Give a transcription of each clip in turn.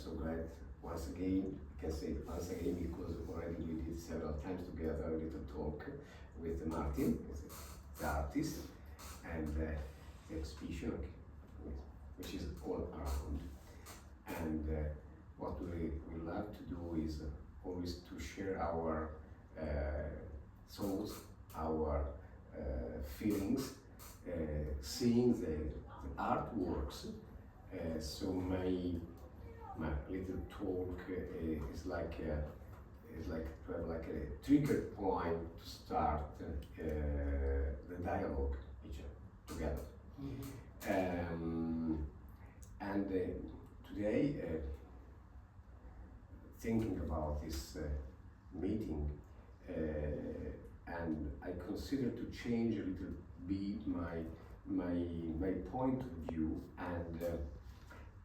so glad once again, I can say once again because already we did several times together a little talk with Martin, the artist, and the exhibition, which is all around. And what we love to do is always to share our thoughts, our feelings, seeing the artworks. So my little talk is like to have like a trigger point to start the dialogue together. Mm-hmm. And today, thinking about this meeting, and I consider to change a little bit my point of view,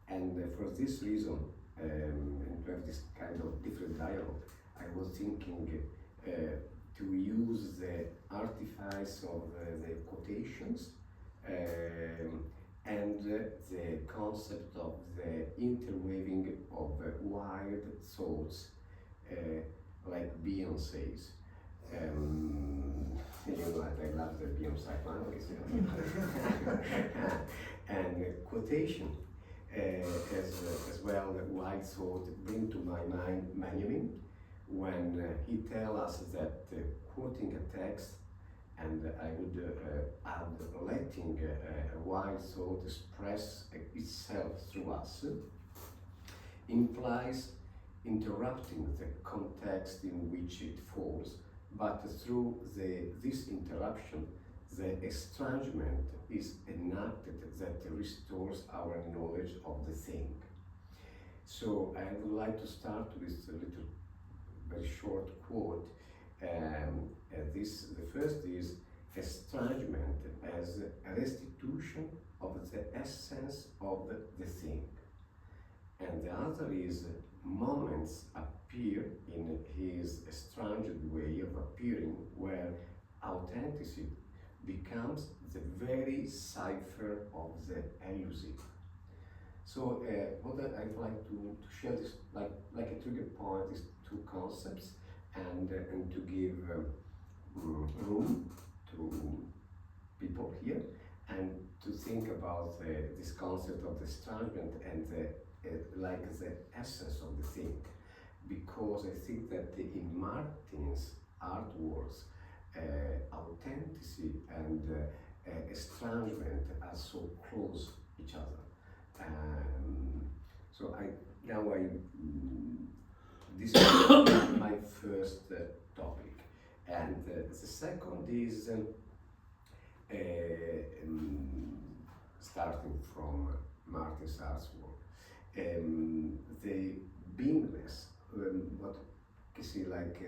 and for this reason, and to have this kind of different dialogue, I was thinking to use the artifice of the quotations and the concept of the interweaving of wild thoughts, like Beyoncé's. You know, I love the Beyoncé memories. And quotation as well, wild thought bring to my mind Benjamin when he tells us that quoting a text, and I would add letting a wild thought express itself through us, implies interrupting the context in which it falls, but through this interruption, the estrangement is enacted that restores our knowledge of the thing. So I would like to start with a little, very short quote. The first is estrangement as a restitution of the essence of the thing. And the other is moments appear in his estranged way of appearing where authenticity becomes the very cipher of the elusive. So what I'd like to share this like a trigger point is two concepts and to give room to people here and to think about this concept of the estrangement and like the essence of the thing, because I think that in Martin's artworks, authenticity and estrangement are so close each other. So this is my first topic, and the second is starting from Martin's artwork. The beingness, what you see like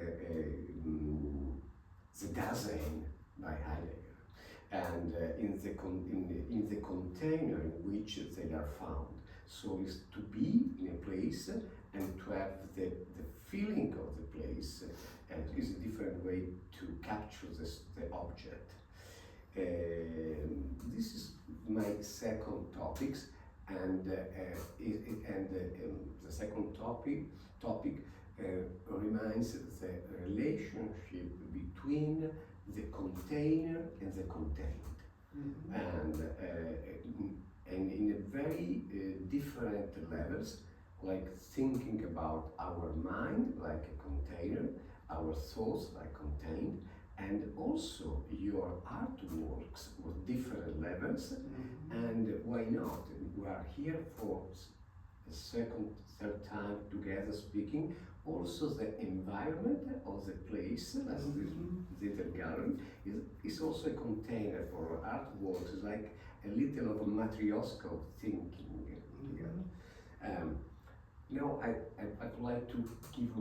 the Dasein by Heidegger, and in the container in which they are found. So is to be in a place and to have the feeling of the place is a different way to capture the object. This is my second topic, and the second topic reminds the relationship between the container and the contained, and in a very different levels, like thinking about our mind like a container, our thoughts like contained, and also your artworks with different levels. And why not? We are here for a third time together speaking. Also the environment of the place, as the gallery, is also a container for artworks. It's like a little of a matryoshka of thinking together. Now I'd like to give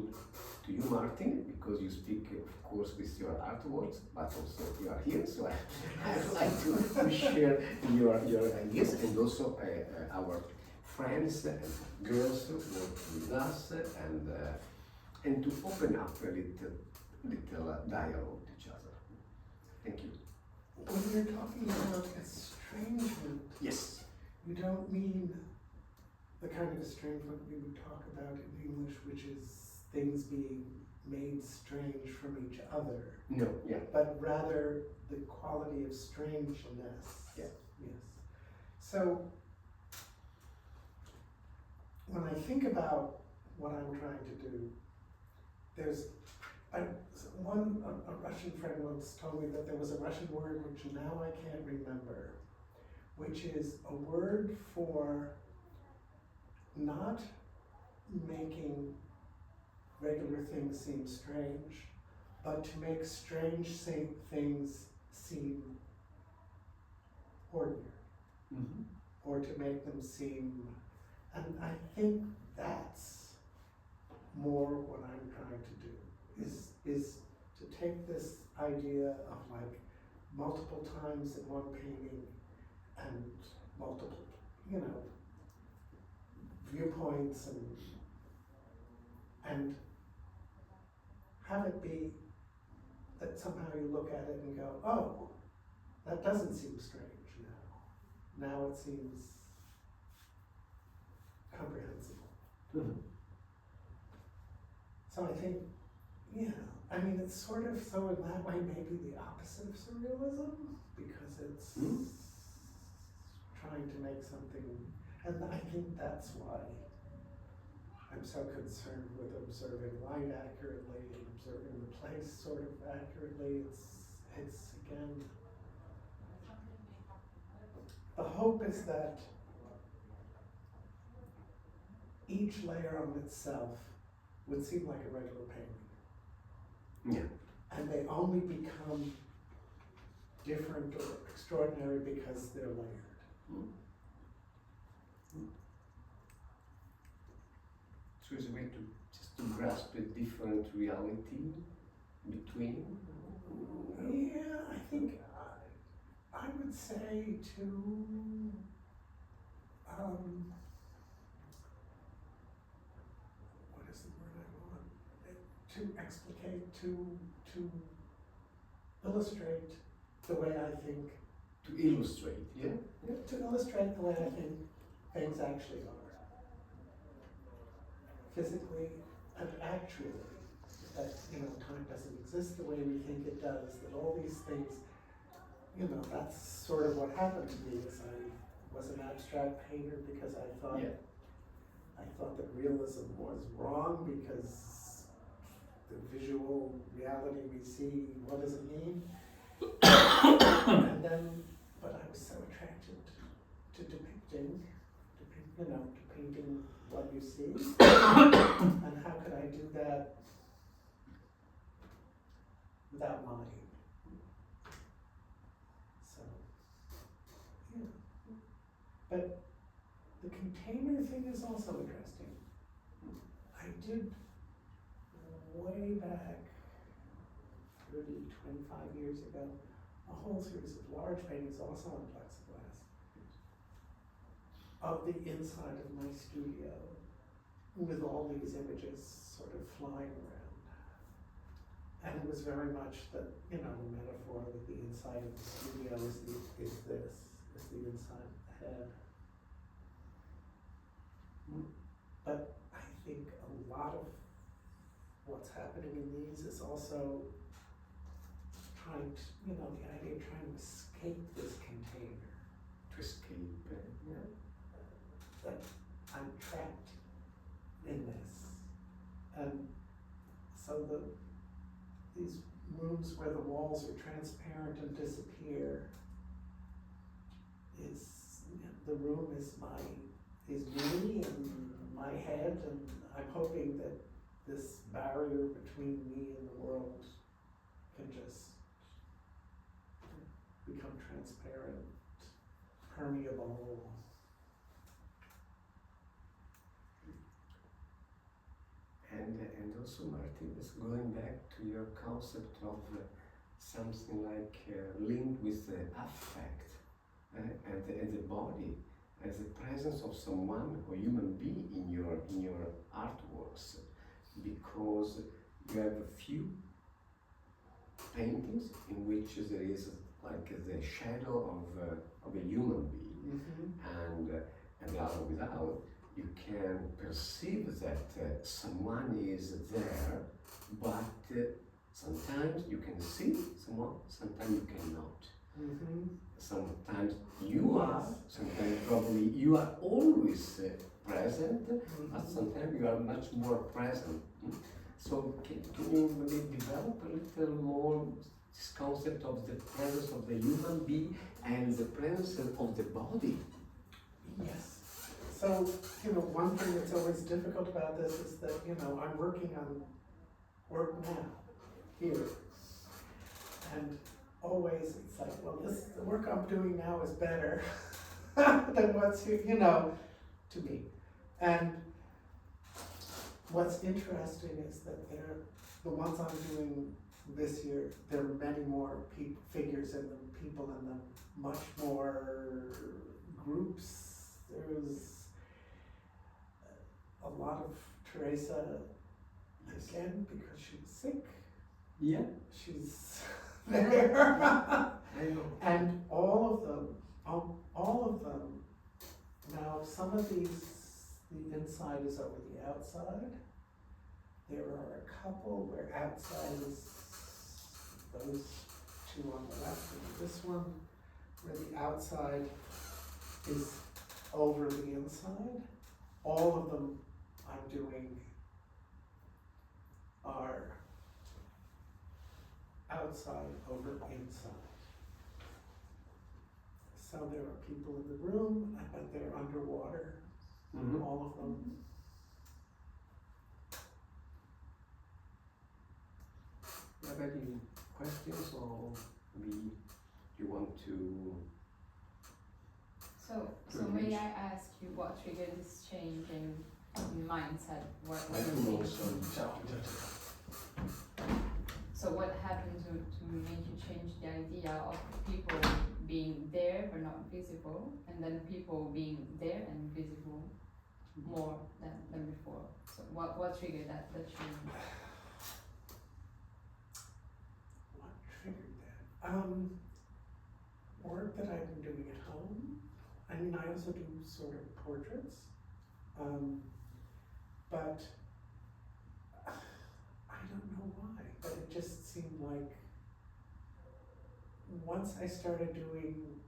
to you, Martin, because you speak, of course, with your artworks, but also you are here, so I'd like to share your ideas, and also our friends and girls who work with us, and to open up a little dialogue with each other. Thank you. When you're talking about estrangement, yes, you don't mean the kind of estrangement what we would talk about in English, which is things being made strange from each other. No, yeah. But rather the quality of strangeness. Yeah. Yes. So when I think about what I'm trying to do, there's a Russian friend once told me that there was a Russian word which now I can't remember, which is a word for not making regular things seem strange, but to make strange things seem ordinary, Mm-hmm. or to make them seem, and I think that's more what I'm trying to do, is to take this idea of like multiple times in one painting and multiple, viewpoints and have it be that somehow you look at it and go, oh, that doesn't seem strange now. Now it seems comprehensible. Mm-hmm. So I think, it's sort of, so in that way, maybe the opposite of surrealism, because it's trying to make something, and I think that's why I'm so concerned with observing light accurately and observing the place sort of accurately. It's again, the hope is that each layer on itself would seem like a regular painting. Yeah. And they only become different or extraordinary because they're layered. So it's a way to just to grasp a different reality between. Yeah, I think I would say to what is the word I want? To explicate, to illustrate the way I think. To illustrate, yeah? To illustrate the way I think things actually are. Physically and actually. That, time doesn't exist the way we think it does, that all these things, that's sort of what happened to me as I was an abstract painter because I thought that realism was wrong because the visual reality we see, what does it mean? And then, but I was so attracted to depicting what you see. And how could I do that without lying? So, yeah. But the container thing is also interesting. I did way back 30, 25 years ago, a whole series of large paintings also on plexiglass of the inside of my studio with all these images sort of flying around. And it was very much that, the metaphor that the inside of the studio is the inside of the head. But I think a lot of what's happening in these is also trying to, the idea of trying to escape this container. To escape, yeah. That I'm trapped in this. And so these rooms where the walls are transparent and disappear the room is me and my head, and I'm hoping that this barrier between me and the world can just become transparent, permeable. And also, Martin, is going back to your concept of something like linked with the affect and the body, as the presence of someone or human being in your artworks, because you have a few paintings in which there is like the shadow of a human being, and the other without. you can perceive that someone is there, but sometimes you can see someone, sometimes you cannot. Mm-hmm. Sometimes you are, sometimes probably you are always present, but sometimes you are much more present. So can you maybe develop a little more this concept of the presence of the human being and the presence of the body? Yes. So, one thing that's always difficult about this is that, I'm working on work now, here. And always it's like, well, the work I'm doing now is better than what's here, to me. And what's interesting is that the ones I'm doing this year, there are many more figures in them, people in them, much more groups. There's a lot of Teresa again because she was sick. Yeah. She's there. I know. And all of them, now some of these, the inside is over the outside. There are a couple where outside is those two on the left and this one, where the outside is over the inside. All of them I'm doing are outside over inside. So there are people in the room, but they're underwater, all of them. Do you have any questions, or maybe you want to? So may I ask you what triggered this change in mindset? What I can also. So what happened to make you change the idea of people being there but not visible, and then people being there and visible more than before? So what triggered that change? What triggered that? Work that I've been doing at home. I mean, I also do sort of portraits, but I don't know why, but it just seemed like once I started doing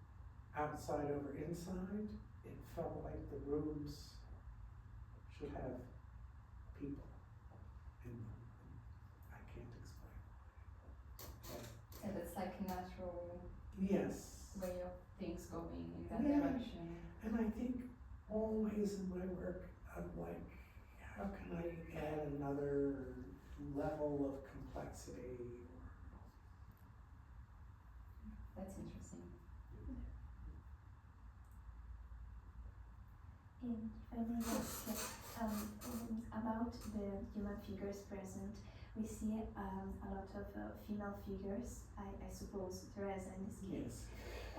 outside over inside, it felt like the rooms should have people in them. I can't explain why. And it's like a natural Yes. way of things going in that Yeah. direction. And I think always in my work, I'm like, how can I add another level of complexity? That's interesting. And if I may ask about the human figures present, we see a lot of female figures, I suppose Teresa in this case. Yes.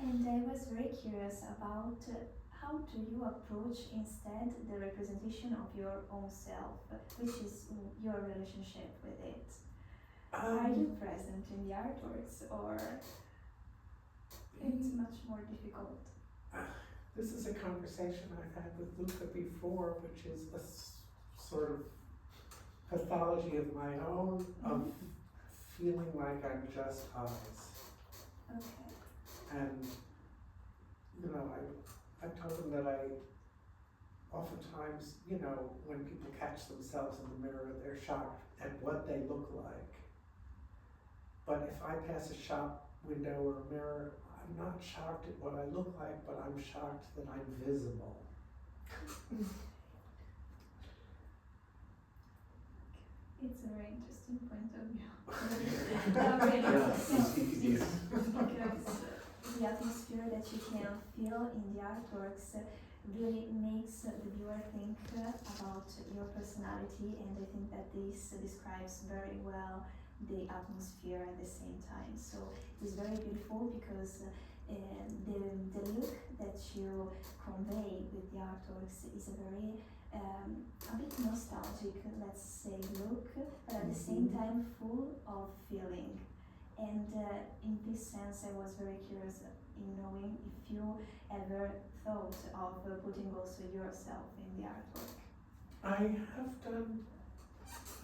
And I was very curious about how do you approach instead the representation of your own self, which is your relationship with it. Are you present in the artworks, or it's much more difficult? This is a conversation I've had with Luca before, which is a sort of pathology of my own, of feeling like I'm just eyes. Okay. And, I've told him that I oftentimes, when people catch themselves in the mirror, they're shocked at what they look like. But if I pass a shop window or a mirror, I'm not shocked at what I look like, but I'm shocked that I'm visible. It's a very interesting point of view. It is. Because the atmosphere that you can feel in the artworks really makes the viewer think about your personality, and I think that this describes very well the atmosphere at the same time. So it is very beautiful because the look that you convey with the artworks is a very a bit nostalgic, let's say, look, but at the same time full of feeling. And in this sense, I was very curious in knowing if you ever thought of putting also yourself in the artwork. I have done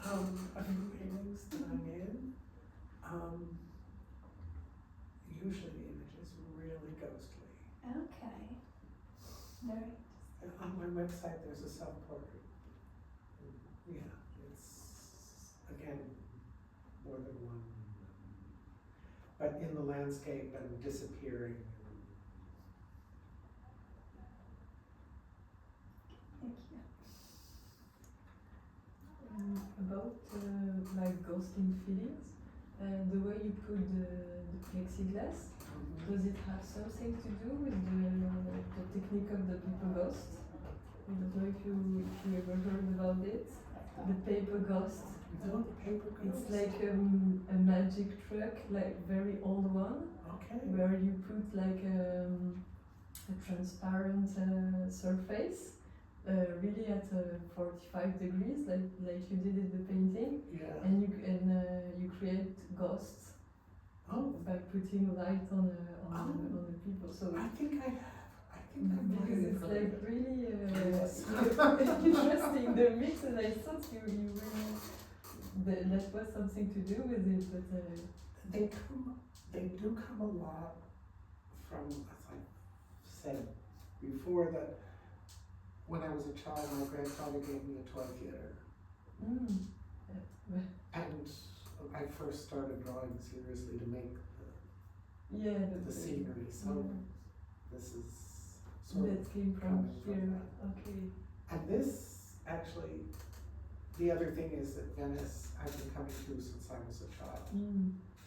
a few paintings that I'm in. Usually the image is really ghostly. Okay, very On my website there's a self-portrait. Yeah, it's, again, more than one. But in the landscape and disappearing. Thank you. About like ghosting feelings, the way you put the plexiglass, does it have something to do with the technique of the paper ghost? I don't know if you ever heard about it. The paper ghost. No, the paper ghost. It's like a magic trick, like very old one, Okay. where you put like a transparent surface, really at 45 degrees, like you did in the painting, Yeah. and you create ghosts Oh, by putting light on the people. So I think I have. I think I might because have it's heard like of it. really Yes. interesting the mix, and I thought you really that was something to do with it, but They do come a lot from, as I said before, that when I was a child, my grandfather gave me a toy theater. yeah. And I first started drawing seriously to make Yeah, the scenery, so yeah. this is sort of That came from coming from here. that. Okay. And this, actually, the other thing is that Venice I've been coming to since I was a child.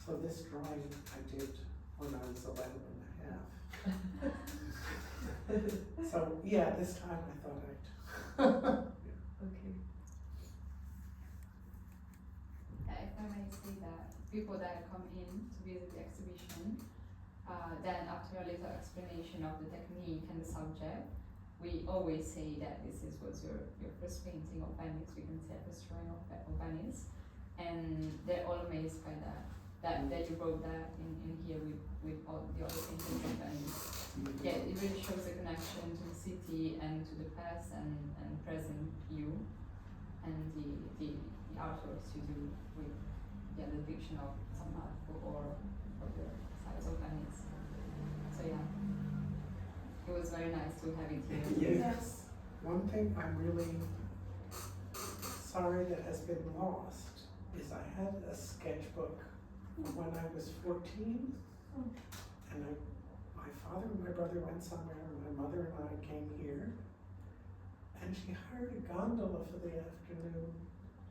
So this drawing I did when I was 11 and a half. So yeah, this time I thought I'd. Okay. If I may say that people that come in to visit the exhibition, then after a little explanation of the technique and the subject, we always say that this was your first painting of Venice. We can say a first drawing of Venice, and they're all amazed by that you wrote that in here with all the other paintings of Venice. Yeah, it really shows a connection to the city and to the past and present you, and the artworks you do with the depiction of some art or the size of Venice. So yeah, it was very nice to have it here. Yes. One thing I'm really sorry that has been lost is I had a sketchbook when I was 14, and my father and my brother went somewhere, and my mother and I came here, and she hired a gondola for the afternoon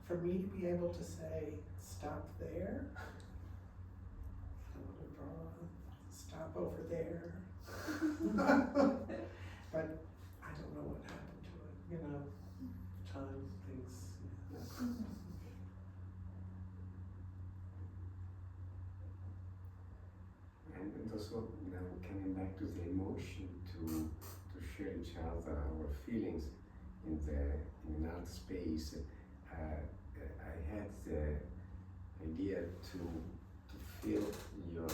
for me to be able to say, stop there, I want to draw, stop over there. But I don't know what happened to it, you know, time, things. And also now coming back to the emotion to share each other our feelings in an art space. I had the idea to feel your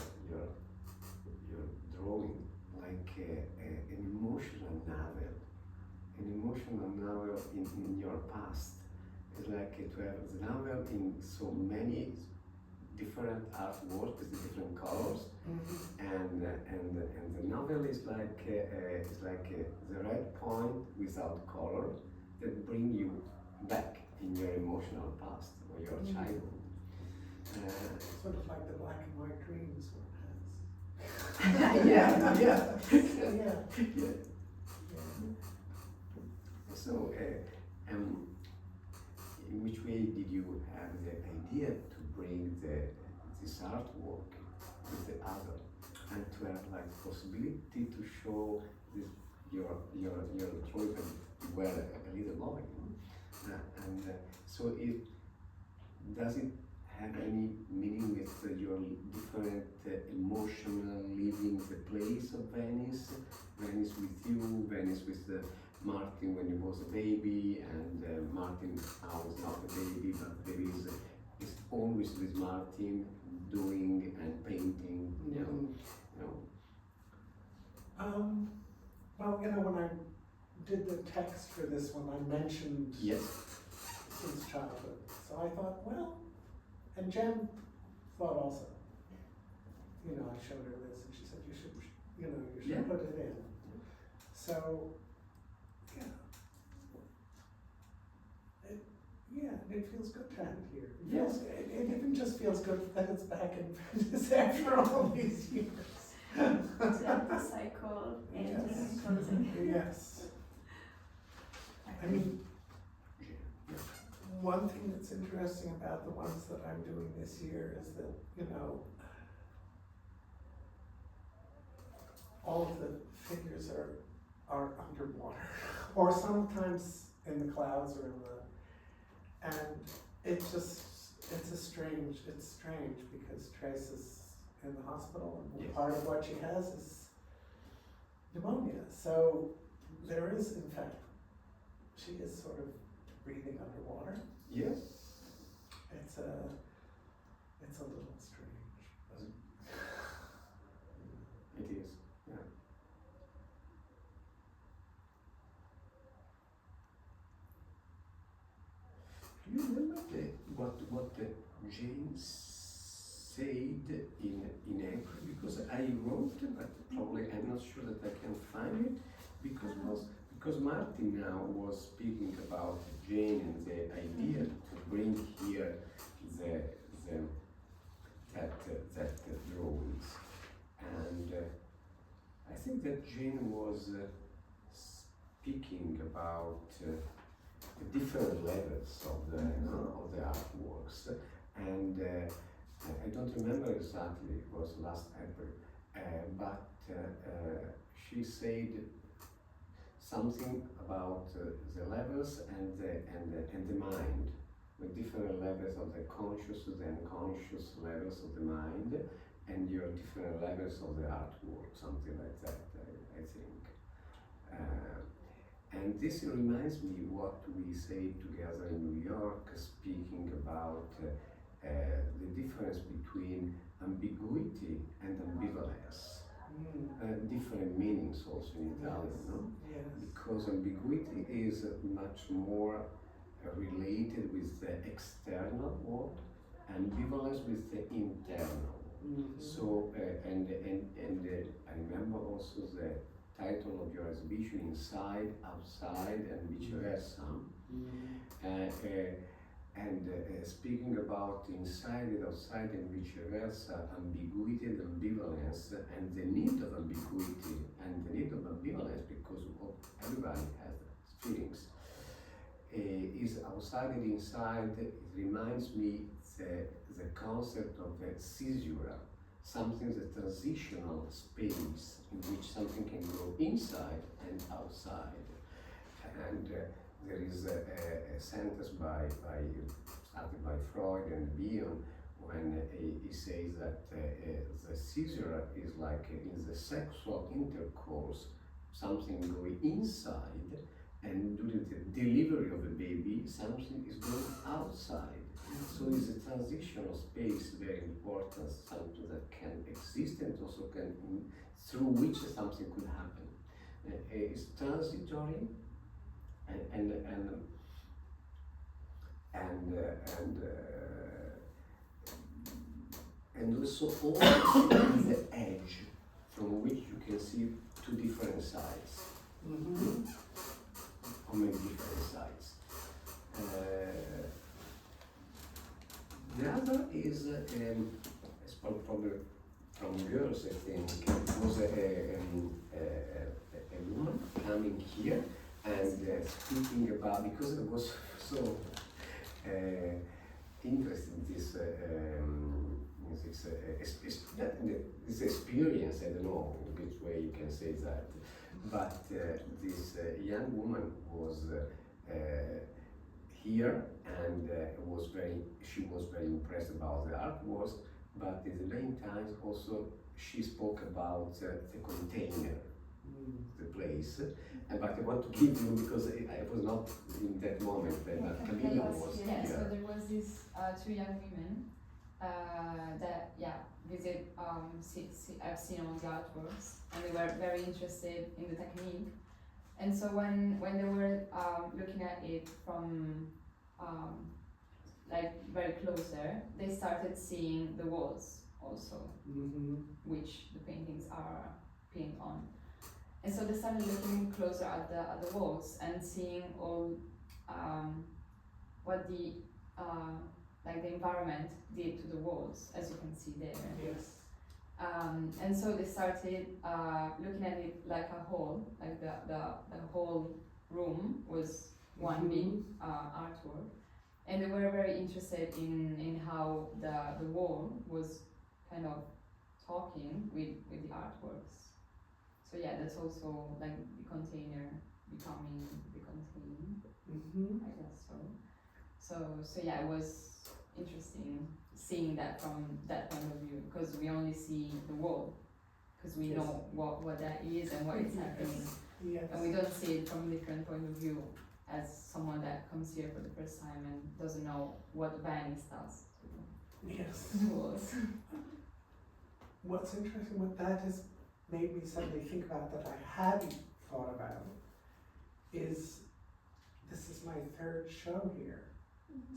drawing like an emotional novel in your past. It's like to have the novel in so many different artworks with different colors, and the novel is like the right point without color that bring you back in your emotional past or your childhood. Sort of like the black and white dreams one has. Yeah. Yeah. So, in which way did you have the idea to bring this artwork with the other, and to have like possibility to show this your drawing when you were a little boy, so does it have any meaning with your different emotional living the place of Venice? Venice with you, Venice with Martin when he was a baby, and Martin now is not a baby, but there is is always with Martin doing and painting, you know. Well, when I did the text for this one, I mentioned Yes. since childhood. So I thought, well, and Jen thought also. I showed her this and she said, you should Yeah. put it in. So, it feels good to have it here. It even just feels good that it's back in Venice after all these years. The cycle ending and closing. Yes. I mean, one thing that's interesting about the ones that I'm doing this year is that, all of the figures are underwater, or sometimes in the clouds or and it's strange because Trace is in the hospital and Yes. part of what she has is pneumonia. So there is, in fact, she is sort of breathing underwater. Yes. It's a little strange. It is. Yeah. Do you remember what Jane said in April? Because I wrote, but probably I'm not sure that I can find it, because Martin now was speaking about Jane and the idea to bring here that drawings, and I think that Jane was speaking about the different levels of the artworks, and I don't remember exactly, it was last April, but she said something about the levels and the mind, the different levels of the conscious and unconscious levels of the mind, and your different levels of the artwork, something like that, I think. And this reminds me what we say together in New York, speaking about the difference between ambiguity and ambivalence. Different meanings also in Italian, no? Yes. Because ambiguity is much more related with the external world, ambivalence with the internal. Mm-hmm. So, and I remember also the title of your exhibition, Inside, Outside, and vice versa. And speaking about inside and outside and vice versa, ambiguity and ambivalence, and the need of ambiguity and the need of ambivalence, because everybody has feelings, is outside and inside. It reminds me the concept of a caesura, something, the transitional space in which something can go inside and outside. And there is a sentence started by Freud and Bion, when he says that the caesura is like in the sexual intercourse, something going inside, and during the delivery of the baby, something is going outside. So it's a transitional space, very important, something that can exist and also can, through which something could happen. It's transitory, and also always the edge from which you can see two different sides, or maybe different sides. The other is probably from girls, I think. It was a woman coming here and speaking about, because it was so interesting, this experience, I don't know in which way you can say that, but this young woman was here and she was very impressed about the artworks, but at the same time also she spoke about the container, the place. But I want to give you, because I was not in that moment, but Camilla was Yeah, here. so there was these two young women that visit I've seen on the artworks, and they were very interested in the technique. And so when they were looking at it from like very closer, they started seeing the walls also, which the paintings are pinned on. And so they started looking closer at the walls and seeing all what the like the environment did to the walls, as you can see there. Yes. And so they started looking at it like a whole, like the whole room was one big artwork. And they were very interested in how the wall was kind of talking with the artworks. So yeah, that's also like the container becoming the contained, I guess so. So yeah, it was interesting seeing that from that point of view, because we only see the wall, because we know what that is and what is happening, and we don't see it from a different point of view as someone that comes here for the first time and doesn't know what Venice does Yes. to the walls. What's interesting with that has made me suddenly think about that I hadn't thought about is this is my third show here.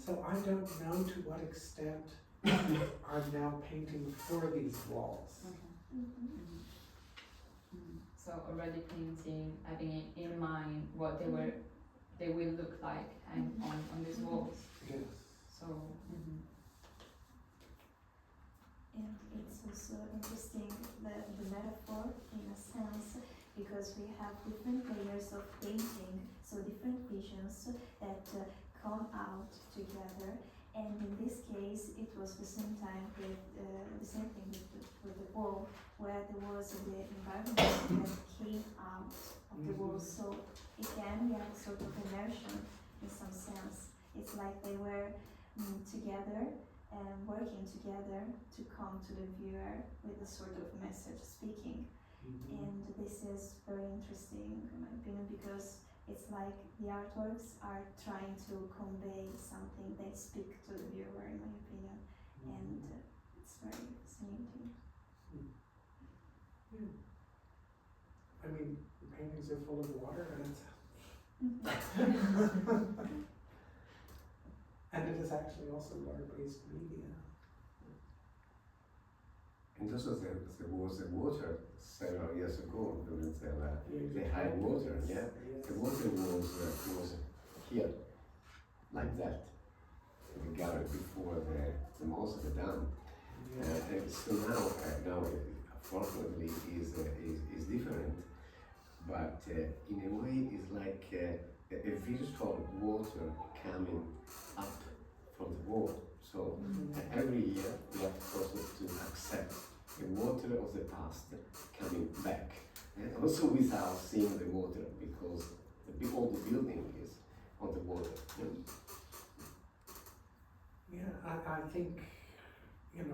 So I don't know to what extent I'm now painting for these walls. So already painting, having it in mind what they will look like and on these walls. Yes. So And it's also interesting the metaphor in a sense, because we have different layers of painting, so different visions that come out together. And in this case, it was the same time with the same thing with the wall, where there was the environment that came out of the wall. So again, we have a sort of immersion in some sense. It's like they were together and working together to come to the viewer with a sort of message speaking. And this is very interesting in my opinion, because it's like the artworks are trying to convey something, they speak to the viewer in my opinion, and it's very fascinating. I mean, the paintings are full of water and it's and it is actually also water-based media. And also there was the water several years ago during the high water, Yes. The water was here, like that, in the gallery before the most of the dam. And so now unfortunately is different, but in a way it's like a visual water coming up from the wall. So every year we have also to accept the water of the past coming back, and also without seeing the water, because all the building is on the water. Yeah, I think,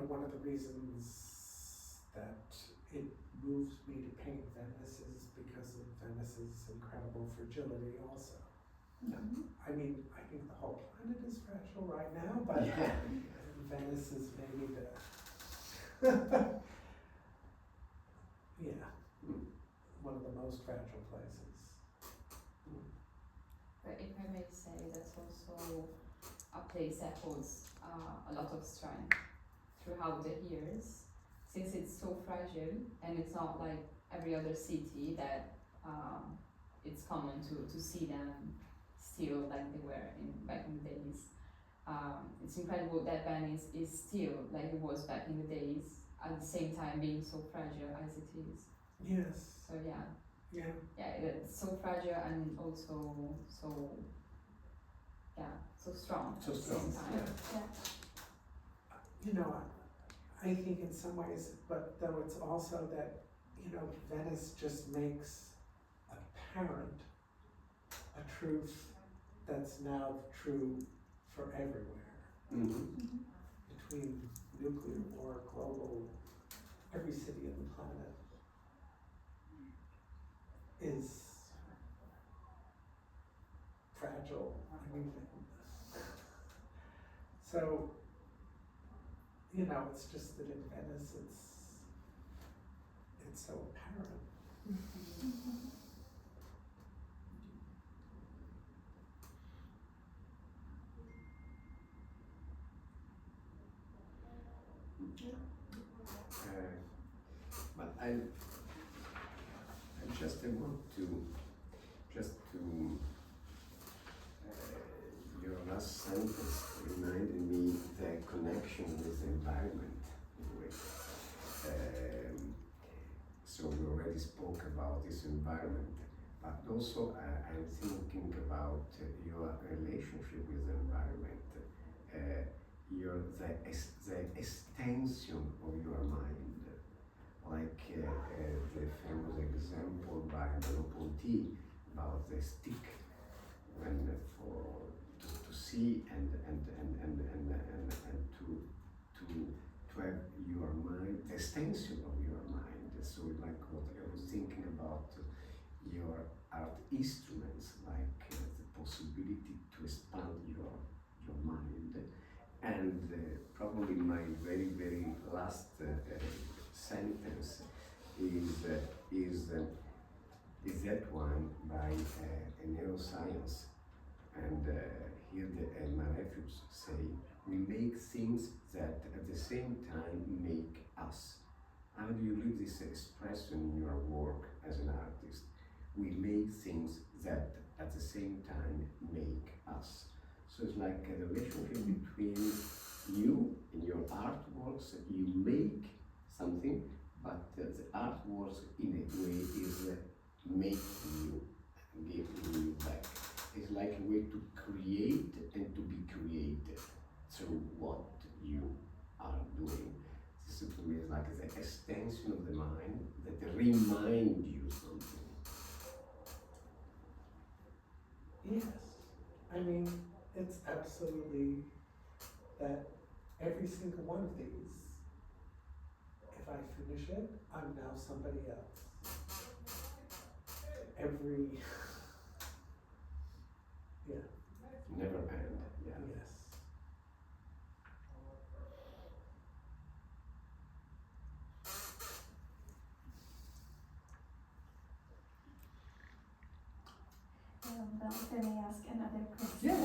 one of the reasons that it moves me to paint Venice is because of Venice's incredible fragility also. I mean, I think the whole planet is fragile right now, but Venice is maybe the one of the most fragile places. but if I may say, that's also a place that holds a lot of strength throughout the years, since it's so fragile and it's not like every other city that it's common to see them still like they were back in the days. It's incredible that Venice is still like it was back in the days, at the same time being so fragile as it is. Yes. So Yeah. it's so fragile and also so strong So at the strong, same time. I think in some ways, but though it's also that, Venice just makes apparent a truth that's now true for everywhere. Between nuclear war, global, every city on the planet. is fragile. I mean, so, you know, it's just that in Venice it's so apparent. But I just want to your last sentence reminded me the connection with the environment in a way. So we already spoke about this environment, but also I'm thinking about your relationship with the environment, the extension of your mind, like the famous example by Merleau-Ponty about the stick, when to see and to have your mind, the extension of your mind. So like what I was thinking about your art instruments, like the possibility to expand your mind. And probably my very last sentence is that one by a neuroscience. And here the Malefics say, we make things that at the same time make us. How do you leave this expression in your work as an artist? We make things that at the same time make us. So it's like a relationship between you and your artworks. You make something, but the artworks in a way is making you, giving you back. It's like a way to create and to be created through what you are doing. This to me is like the extension of the mind that remind you something. Yes, I mean, it's absolutely that every single one of these, if I finish it, I'm now somebody else. Every, yeah. Never end, yeah. Yes. Well, let me ask another question. Yeah.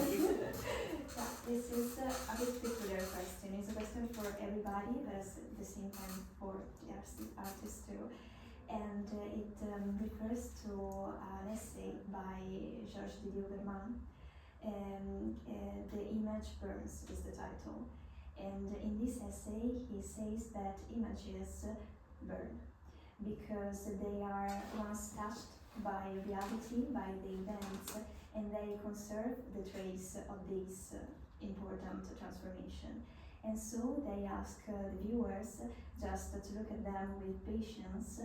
Yeah, this is a bit peculiar question. It's a question for everybody, but at the same time for the artists too. And it refers to an essay by Georges Didier. The Image Burns is the title. And in this essay, he says that images burn because they are once touched by reality, by the events, and they conserve the trace of this important transformation. And so they ask the viewers just to look at them with patience,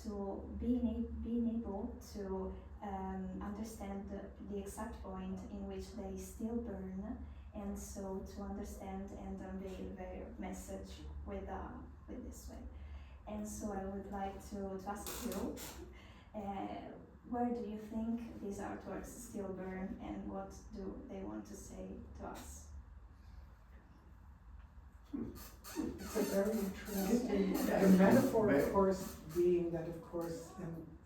to being able to understand the exact point in which they still burn, and so to understand and unveil their message with this way. And so I would like to ask you, where do you think these artworks still burn, and what do they want to say to us? It's a very interesting, the metaphor, of course, being that, of course,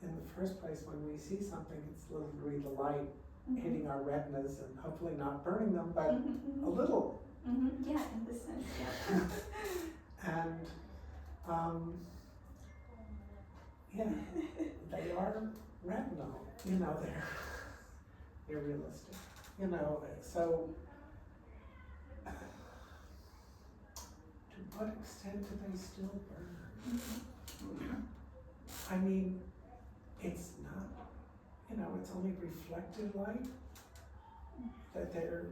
in the first place, when we see something, it's literally the light hitting our retinas and hopefully not burning them, but a little. Yeah, in this sense, yeah. And, yeah, they are retinal, you know, they're realistic, you know, so to what extent do they still burn? I mean, it's not, you know, it's only reflected light that they're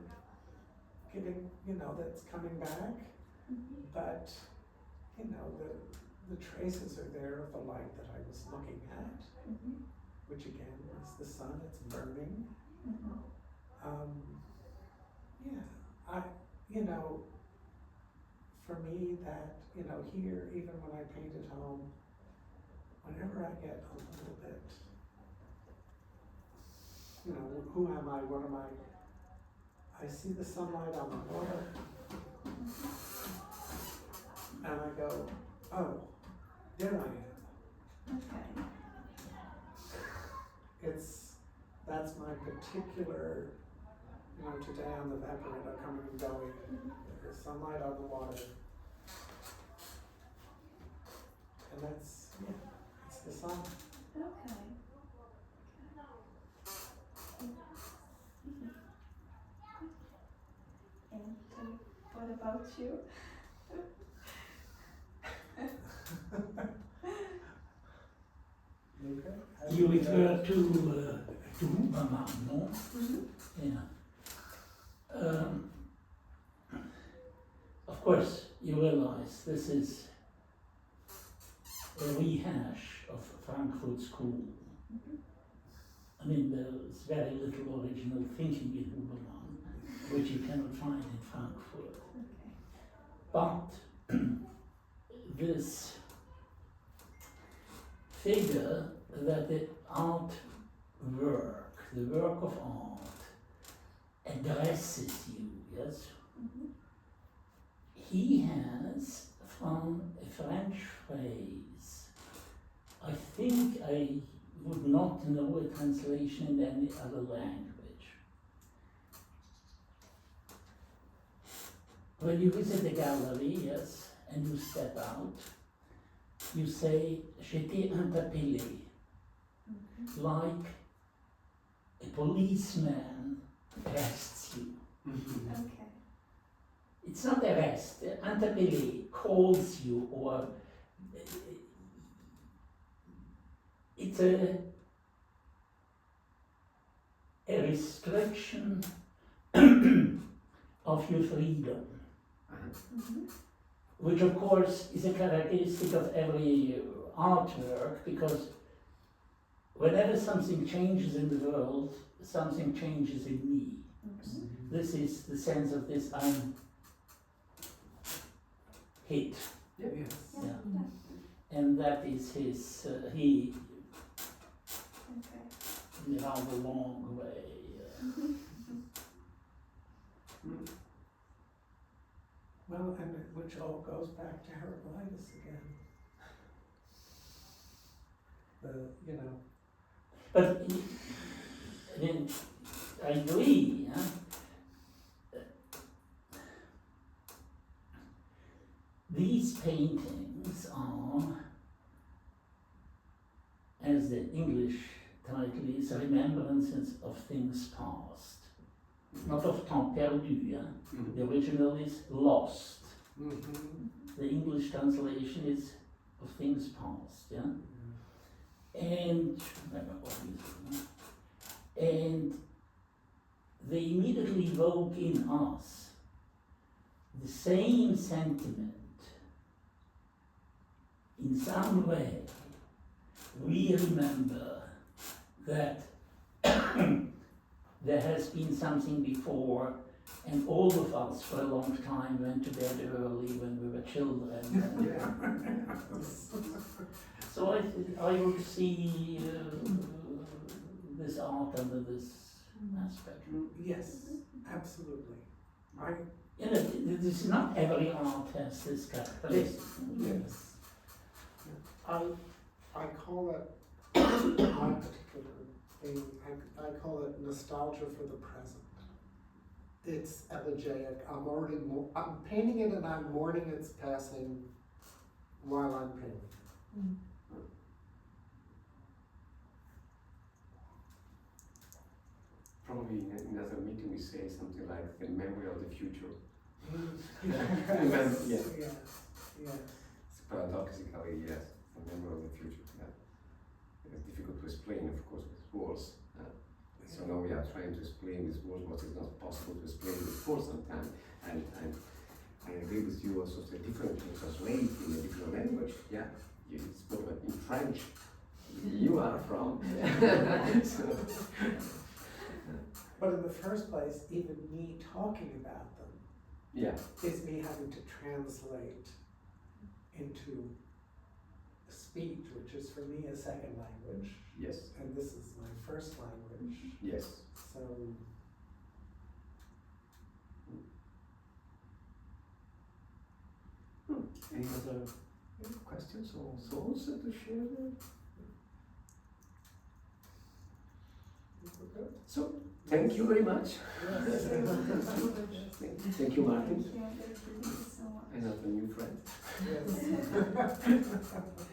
giving, you know, that's coming back, but, you know, the traces are there of the light that I was looking at, which again is the sun, it's burning. Yeah, you know, for me that, you know, here, even when I paint at home, whenever I get a little bit you know, who am I, what am I? I see the sunlight on the water, and I go, oh, there I am. Okay. That's my particular, you know, today on the evaporator coming and going, there's sunlight on the water. And that's, yeah, it's the sun. Okay. And what about you? Okay. You refer to Mama, no? Yeah. Of course, you realize this is a rehash of Frankfurt School. I mean, there's very little original thinking in Huberman, which you cannot find in Frankfurt. Okay. But this figure that the artwork, the work of art, addresses you, yes? He has, from a French phrase, I think I would not know a translation in any other language. When you visit a gallery, yes, and you step out, you say, j'étais interpellé, like a policeman arrests you. Okay. It's not arrest, interpellé calls you, or it's a restriction of your freedom, which of course is a characteristic of every artwork, because whenever something changes in the world, something changes in me. This is the sense of this I'm hit. Yeah. Yes. Yeah. And that is his, he, Okay. in a rather long way. Well, and which all goes back to Heraclitus again. You know. But, I mean, I agree, huh? These paintings are, as the English title is, remembrances of things past. Not of temps perdu, huh? The original is lost. The English translation is of things past, yeah? And they immediately evoke in us the same sentiment. In some way, we remember that there has been something before, and all of us for a long time went to bed early when we were children. So I would see this art under this aspect. Yes, absolutely. You know, this is not every art has this characteristic. Yes. I call it, my particular thing, I call it nostalgia for the present. It's elegiac. I'm painting it and I'm mourning its passing while I'm painting. Probably in another meeting we say something like the memory of the future. Yes. Yeah. Yes. It's paradoxically, yes, the memory of the future. Yeah. It's difficult to explain, of course, with words. So now we are trying to explain with words what is not possible to explain with words sometimes. And I agree with you also, it's different to translate in a different language. Yeah, you spoke about in French. You are from. So, But in the first place, even me talking about them yeah. is me having to translate into speech, which is for me a second language, Yes. and this is my first language. Yes. So Any other questions or thoughts to share? So, thank you very much. yes. Thank you, Martin. Thank you so much. Another new friend. Yes.